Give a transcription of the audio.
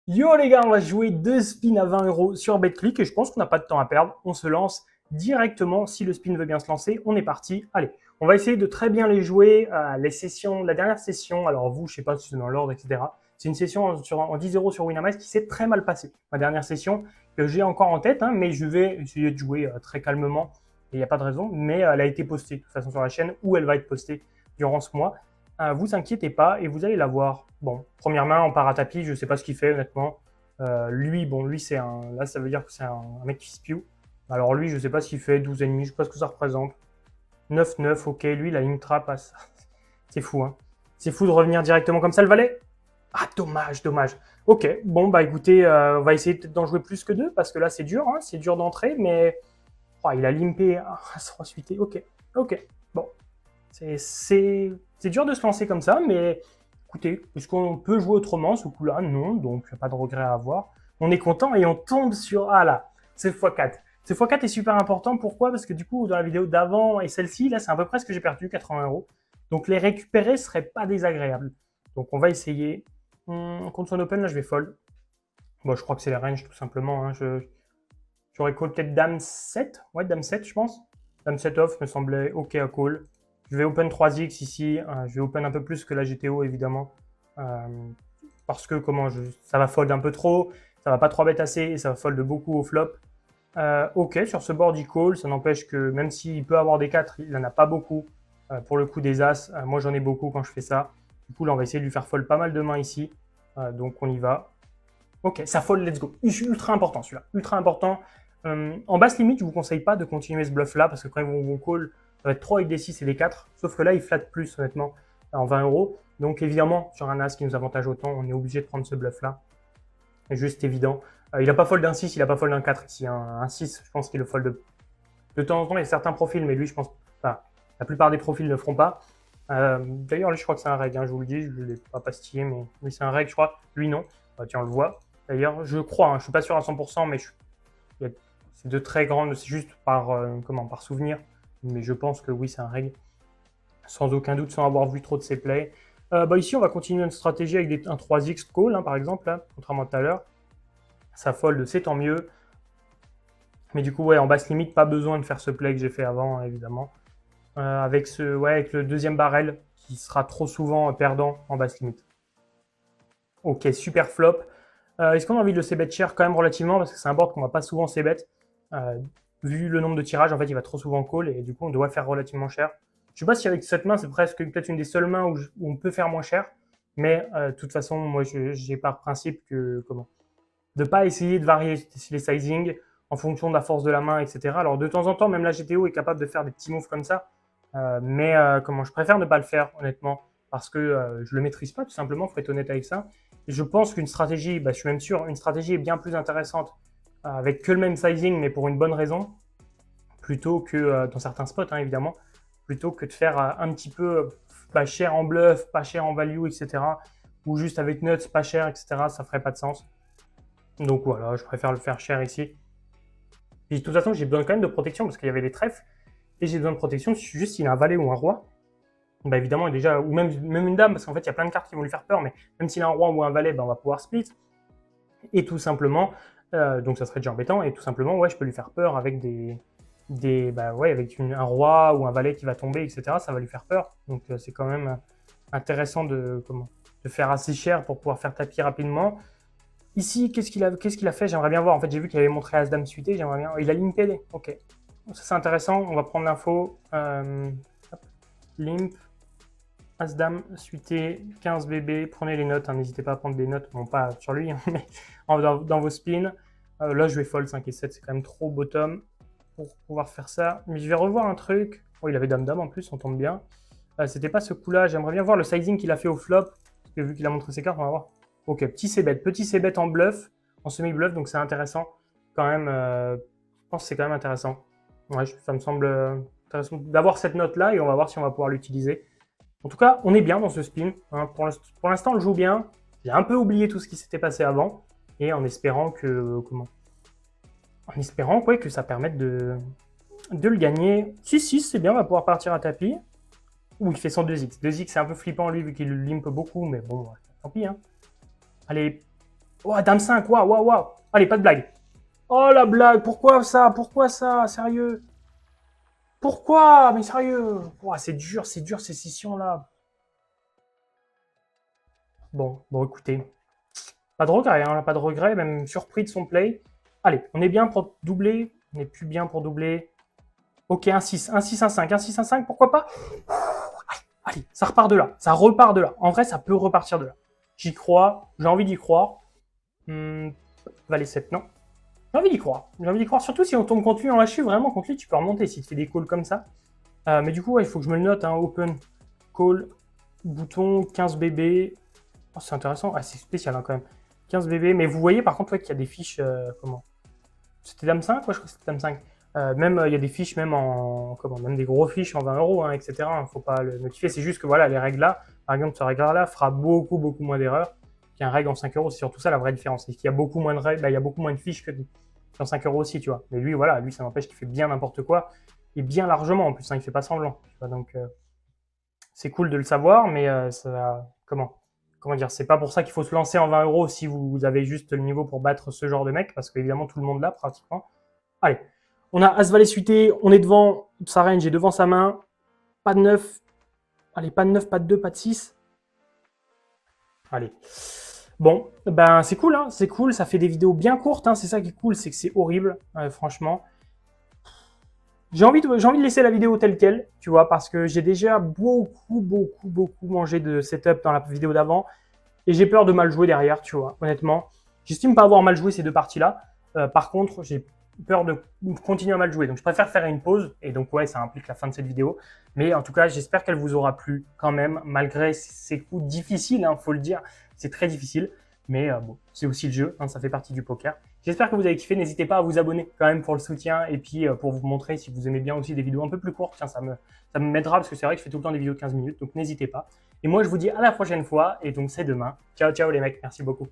Yo les gars, on va jouer 2 spins à 20 € sur BetClick et je pense qu'on n'a pas de temps à perdre. On se lance directement. Si le spin veut bien se lancer, on est parti. Allez, on va essayer de très bien les jouer. Les sessions, la dernière session, alors vous, je sais pas si c'est dans l'ordre, etc. C'est une session en 10 € sur Winamax qui s'est très mal passée. Ma dernière session que j'ai encore en tête, hein, mais je vais essayer de jouer très calmement. Il n'y a pas de raison, mais elle a été postée de toute façon sur la chaîne ou elle va être postée durant ce mois. Vous inquiétez pas et vous allez la voir. Bon, première main, on part à tapis, je sais pas ce qu'il fait honnêtement. Lui c'est un. Là, ça veut dire que c'est un mec qui spew. Alors lui, je sais pas ce qu'il fait, 12 ennemis, je sais pas ce que ça représente. 9-9, ok, lui, la ligne trap, c'est fou, hein. C'est fou de revenir directement comme ça, le valet. Ah, dommage, dommage. Ok, bon, bah écoutez, on va essayer peut-être d'en jouer plus que deux, parce que là, c'est dur, hein, c'est dur d'entrer, mais. Oh, il a limpé As-Roi suité, ok, ok. Bon, c'est dur de se lancer comme ça, mais écoutez, est-ce qu'on peut jouer autrement ce coup-là? Non, donc pas de regret à avoir. On est content et on tombe sur... Ah là, c'est x4. Ce x4 est super important, pourquoi? Parce que du coup, dans la vidéo d'avant et celle-ci, là, c'est à peu près ce que j'ai perdu, 80 €. Donc les récupérer serait pas désagréable. Donc on va essayer. Contre son open, là, je vais fold. Bon, je crois que c'est les ranges, tout simplement. Hein. J'aurais call peut-être Dame 7. Ouais, Dame 7, je pense. Dame 7 off me semblait ok à call. Je vais open 3x ici. Je vais open un peu plus que la GTO, évidemment. Euh, parce que ça va fold un peu trop. Ça va pas 3 bet assez et ça va fold beaucoup au flop. Ok, sur ce board, il call. Ça n'empêche que même s'il peut avoir des 4, il n'en a pas beaucoup. Pour le coup des As, moi j'en ai beaucoup quand je fais ça. Du coup, là, on va essayer de lui faire fold pas mal de mains ici. Donc, on y va. Ok, ça fold, let's go. Ultra important celui-là. Ultra important. En basse limite, je ne vous conseille pas de continuer ce bluff-là parce que quand ils vont call, ça va être 3 avec des 6 et des 4. Sauf que là, il flatte plus, honnêtement, en 20 €. Donc évidemment, sur un As qui nous avantage autant, on est obligé de prendre ce bluff-là. C'est juste évident. Il n'a pas fold d'un 6, il n'a pas fold d'un 4 ici. Un 6, je pense qu'il le fold de temps en temps. Il y a certains profils, mais lui, je pense. Enfin, la plupart des profils ne le feront pas. D'ailleurs, lui, je crois que c'est un reg, hein, je vous le dis, je ne l'ai pas pastillé, mais lui, c'est un reg, je crois. Lui, non. Tiens, on le voit. D'ailleurs, je crois, hein, je ne suis pas sûr à 100%, mais c'est de très grandes, c'est juste par souvenir. Mais je pense que oui, c'est un reg. Sans aucun doute, sans avoir vu trop de ses plays. Ici, on va continuer notre stratégie avec un 3x call, hein, par exemple, là, contrairement à tout à l'heure. Ça fold, c'est tant mieux. Mais du coup, ouais, en basse limite, pas besoin de faire ce play que j'ai fait avant, évidemment. Avec le deuxième barrel qui sera trop souvent perdant en basse limite. Ok, super flop. Est-ce qu'on a envie de le c-bet cher quand même relativement parce que c'est un board qu'on va pas souvent c-bet. Vu le nombre de tirages, en fait, il va trop souvent call et du coup, on doit faire relativement cher. Je sais pas si avec cette main, c'est presque peut-être une des seules mains où on peut faire moins cher. Mais de toute façon, moi, j'ai par principe que de pas essayer de varier les sizing en fonction de la force de la main, etc. Alors de temps en temps, même la GTO est capable de faire des petits moves comme ça, mais je préfère ne pas le faire honnêtement parce que je le maîtrise pas tout simplement, faut être honnête avec ça. Et je pense qu'une stratégie, je suis même sûr, une stratégie est bien plus intéressante avec que le même sizing, mais pour une bonne raison, plutôt que dans certains spots hein, évidemment, plutôt que de faire un petit peu pas cher en bluff, pas cher en value, etc. Ou juste avec nuts, pas cher, etc. Ça ferait pas de sens. Donc voilà, je préfère le faire cher ici. Et de toute façon, j'ai besoin quand même de protection parce qu'il y avait des trèfles. Et j'ai besoin de protection juste s'il a un valet ou un roi. Bah évidemment, déjà, ou même une dame, parce qu'en fait, il y a plein de cartes qui vont lui faire peur, mais même s'il a un roi ou un valet, on va pouvoir split. Et tout simplement, donc ça serait déjà embêtant, et tout simplement, ouais, je peux lui faire peur avec avec un roi ou un valet qui va tomber, etc. Ça va lui faire peur. Donc c'est quand même intéressant de faire assez cher pour pouvoir faire tapis rapidement. Ici, qu'est-ce qu'il a fait? J'aimerais bien voir. En fait, j'ai vu qu'il avait montré As-Dame suité. J'aimerais bien. Il a limpé. Ok. Ça, c'est intéressant. On va prendre l'info. Limp. As-Dame suité. 15 bébés. Prenez les notes. Hein. N'hésitez pas à prendre des notes. Bon, pas sur lui, hein, mais dans vos spins. Là, je vais fold 5 et 7. C'est quand même trop bottom pour pouvoir faire ça. Mais je vais revoir un truc. Oh, il avait Dame-Dame en plus. On tombe bien. C'était pas ce coup-là. J'aimerais bien voir le sizing qu'il a fait au flop. Parce que vu qu'il a montré ses cartes, on va voir. Ok, petit c-bet en bluff, en semi-bluff, donc c'est intéressant quand même. Je pense que c'est quand même intéressant. Ouais, ça me semble intéressant d'avoir cette note-là et on va voir si on va pouvoir l'utiliser. En tout cas, on est bien dans ce spin. Hein. Pour l'instant, on le joue bien. J'ai un peu oublié tout ce qui s'était passé avant et en espérant que ça permette de le gagner. 6-6, c'est bien, on va pouvoir partir à tapis. Ouh, il fait son 2x. 2x, c'est un peu flippant lui vu qu'il limpe beaucoup, mais bon, tant pis. Hein. Allez, Oh, dame 5, waouh, waouh, waouh. Allez, pas de blague. Oh, la blague, pourquoi ça? Pourquoi ça? Sérieux? Pourquoi? Mais sérieux? Oh, c'est dur, ces sessions-là. Bon, écoutez. Pas de regret, hein, pas de regret, même surpris de son play. Allez, on est bien pour doubler. On n'est plus bien pour doubler. Ok, 1-6, 1-6, 1-5, 1-6, 1-5, pourquoi pas? Allez, ça repart de là. Ça repart de là. En vrai, ça peut repartir de là. J'y crois. J'ai envie d'y croire. Valet 7, non. J'ai envie d'y croire. J'ai envie d'y croire. Surtout si on tombe contre lui en HU, vraiment, contre lui, tu peux remonter si tu fais des calls comme ça. Mais du coup, ouais, il faut que je me le note. Hein, open, call, bouton, 15 BB. Oh, c'est intéressant. Ah, c'est spécial hein, quand même. 15 BB. Mais vous voyez par contre ouais, qu'il y a des fiches. Comment? C'était Dame 5? Ouais, je crois que c'était Dame 5. Même, il y a des fiches même en. Comment? Même des gros fiches en 20 euros, hein, etc. Faut pas le notifier. C'est juste que voilà, les règles là, par exemple, ce règle-là fera beaucoup moins d'erreurs qu'un règle en 5 euros. C'est surtout ça la vraie différence. C'est qu'il y a beaucoup moins de règles, bah, il y a beaucoup moins de fiches que en 5 euros aussi, tu vois. Mais lui, voilà, lui, ça n'empêche qu'il fait bien n'importe quoi. Et bien largement en plus, hein, il fait pas semblant. Tu vois, donc, c'est cool de le savoir, mais ça. Comment dire, c'est pas pour ça qu'il faut se lancer en 20 euros si vous avez juste le niveau pour battre ce genre de mec, parce qu'évidemment tout le monde l'a pratiquement. Allez, on a As Valet suité, on est devant, sa range est devant sa main, pas de 9, allez, pas de 9, pas de 2, pas de 6. Allez. Bon, ben c'est cool, hein, c'est cool, ça fait des vidéos bien courtes, hein, c'est ça qui est cool, c'est que c'est horrible, franchement. J'ai envie de laisser la vidéo telle quelle, tu vois, parce que j'ai déjà beaucoup mangé de setup dans la vidéo d'avant. Et j'ai peur de mal jouer derrière, tu vois, honnêtement. J'estime pas avoir mal joué ces deux parties-là. Par contre, j'ai peur de continuer à mal jouer. Donc, je préfère faire une pause. Et donc, ouais, ça implique la fin de cette vidéo. Mais en tout cas, j'espère qu'elle vous aura plu quand même, malgré ces coups difficiles, hein, faut le dire. C'est très difficile. Mais bon, c'est aussi le jeu, hein, ça fait partie du poker. J'espère que vous avez kiffé. N'hésitez pas à vous abonner quand même pour le soutien. Et puis, pour vous montrer si vous aimez bien aussi des vidéos un peu plus courtes. Tiens, ça me m'aidera parce que c'est vrai que je fais tout le temps des vidéos de 15 minutes. Donc, n'hésitez pas. Et moi, je vous dis à la prochaine fois. Et donc, c'est demain. Ciao, ciao les mecs. Merci beaucoup.